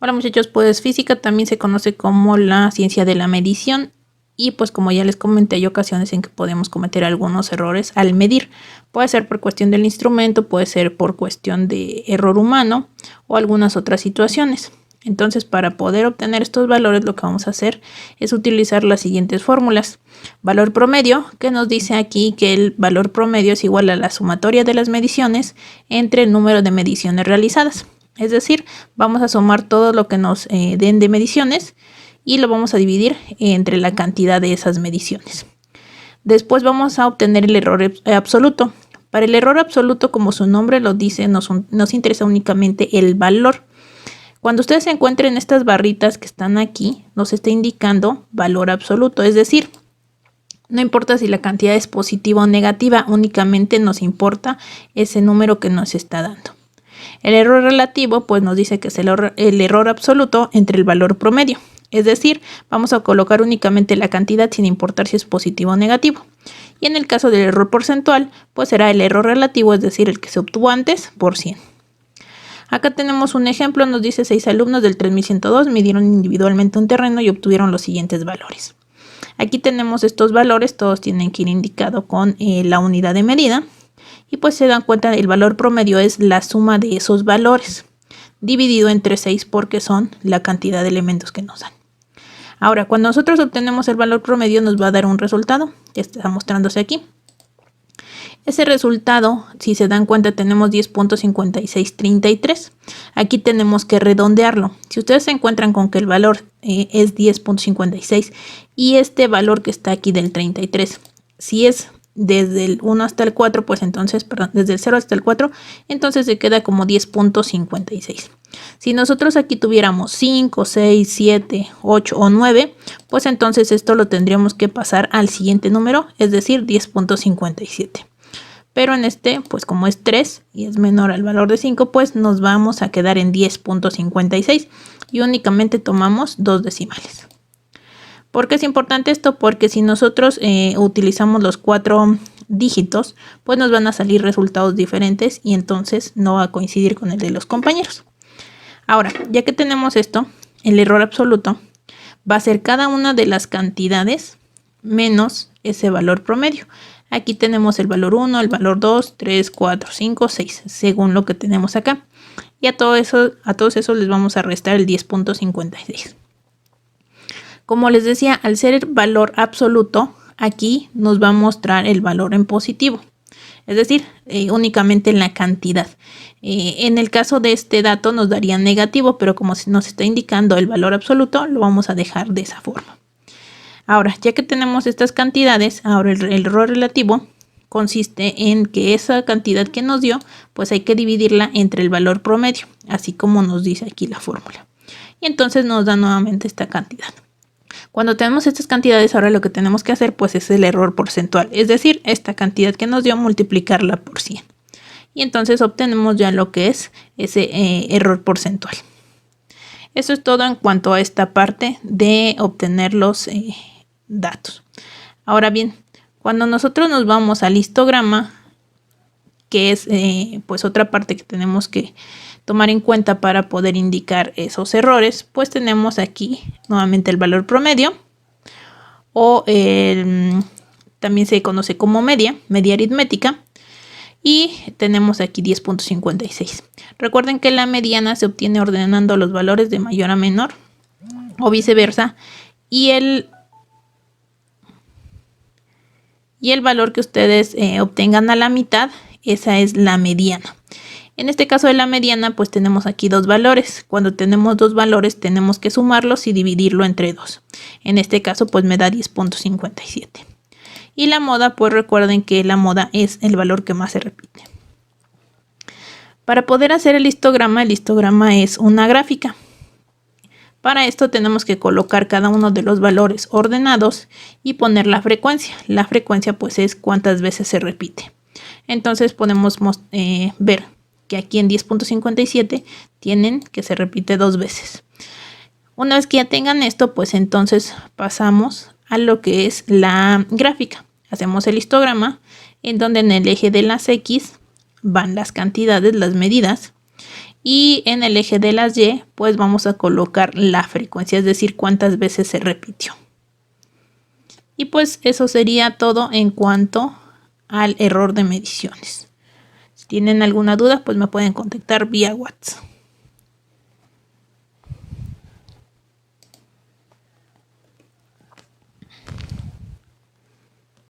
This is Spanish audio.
Hola muchachos, pues física también se conoce como la ciencia de la medición y pues como ya les comenté hay ocasiones en que podemos cometer algunos errores al medir. Puede ser por cuestión del instrumento, puede ser por cuestión de error humano o algunas otras situaciones. Entonces para poder obtener estos valores lo que vamos a hacer es utilizar las siguientes fórmulas. Valor promedio, que nos dice aquí que el valor promedio es igual a la sumatoria de las mediciones entre el número de mediciones realizadas. Es decir, vamos a sumar todo lo que nos den de mediciones y lo vamos a dividir entre la cantidad de esas mediciones. Después vamos a obtener el error absoluto. Para el error absoluto, como su nombre lo dice, nos interesa únicamente el valor. Cuando ustedes encuentren estas barritas que están aquí, nos está indicando valor absoluto, es decir, no importa si la cantidad es positiva o negativa, únicamente nos importa ese número que nos está dando. El error relativo pues nos dice que es el error absoluto entre el valor promedio. Es decir, vamos a colocar únicamente la cantidad sin importar si es positivo o negativo. Y en el caso del error porcentual, pues será el error relativo, es decir, el que se obtuvo antes por 100. Acá tenemos un ejemplo, nos dice 6 alumnos del 3102 midieron individualmente un terreno y obtuvieron los siguientes valores. Aquí tenemos estos valores, todos tienen que ir indicados con la unidad de medida. Y pues se dan cuenta, el valor promedio es la suma de esos valores, dividido entre 6 porque son la cantidad de elementos que nos dan. Ahora, cuando nosotros obtenemos el valor promedio nos va a dar un resultado, que está mostrándose aquí. Ese resultado, si se dan cuenta, tenemos 10.5633. Aquí tenemos que redondearlo. Si ustedes se encuentran con que el valor es 10.56 y este valor que está aquí del 33, si es desde el 1 hasta el 4, pues entonces, desde el 0 hasta el 4, entonces se queda como 10.56. Si nosotros aquí tuviéramos 5, 6, 7, 8 o 9, pues entonces esto lo tendríamos que pasar al siguiente número, es decir, 10.57. Pero en este, pues como es 3 y es menor al valor de 5, pues nos vamos a quedar en 10.56 y únicamente tomamos 2 decimales. ¿Por qué es importante esto? Porque si nosotros utilizamos los 4 dígitos, pues nos van a salir resultados diferentes y entonces no va a coincidir con el de los compañeros. Ahora, ya que tenemos esto, el error absoluto va a ser cada una de las cantidades menos ese valor promedio. Aquí tenemos el valor 1, el valor 2, 3, 4, 5, 6, según lo que tenemos acá. Y a todos esos les vamos a restar el 10.56. Como les decía, al ser el valor absoluto, aquí nos va a mostrar el valor en positivo. Es decir, únicamente en la cantidad. En el caso de este dato nos daría negativo, pero como nos está indicando el valor absoluto, lo vamos a dejar de esa forma. Ahora, ya que tenemos estas cantidades, ahora el error relativo consiste en que esa cantidad que nos dio, pues hay que dividirla entre el valor promedio, así como nos dice aquí la fórmula. Y entonces nos da nuevamente esta cantidad. Cuando tenemos estas cantidades, ahora lo que tenemos que hacer pues es el error porcentual, es decir, esta cantidad que nos dio multiplicarla por 100. Y entonces obtenemos ya lo que es ese error porcentual. Eso es todo en cuanto a esta parte de obtener los datos. Ahora bien, cuando nosotros nos vamos al histograma, que es pues otra parte que tenemos que tomar en cuenta para poder indicar esos errores, pues tenemos aquí nuevamente el valor promedio o también se conoce como media aritmética y tenemos aquí 10.56. Recuerden que la mediana se obtiene ordenando los valores de mayor a menor o viceversa y el valor que ustedes obtengan a la mitad, esa es la mediana. En este caso de la mediana, pues tenemos aquí dos valores. Cuando tenemos dos valores, tenemos que sumarlos y dividirlo entre 2. En este caso, pues me da 10.57. Y la moda, pues recuerden que la moda es el valor que más se repite. Para poder hacer el histograma es una gráfica. Para esto tenemos que colocar cada uno de los valores ordenados y poner la frecuencia. La frecuencia, pues es cuántas veces se repite. Entonces podemos ver que aquí en 10.57 tienen que se repite 2 veces. Una vez que ya tengan esto, pues entonces pasamos a lo que es la gráfica. Hacemos el histograma en donde en el eje de las X van las cantidades, las medidas, Y en el eje de las Y, pues vamos a colocar la frecuencia, es decir, cuántas veces se repitió. Y pues eso sería todo en cuanto al error de mediciones. Si tienen alguna duda, pues me pueden contactar vía WhatsApp.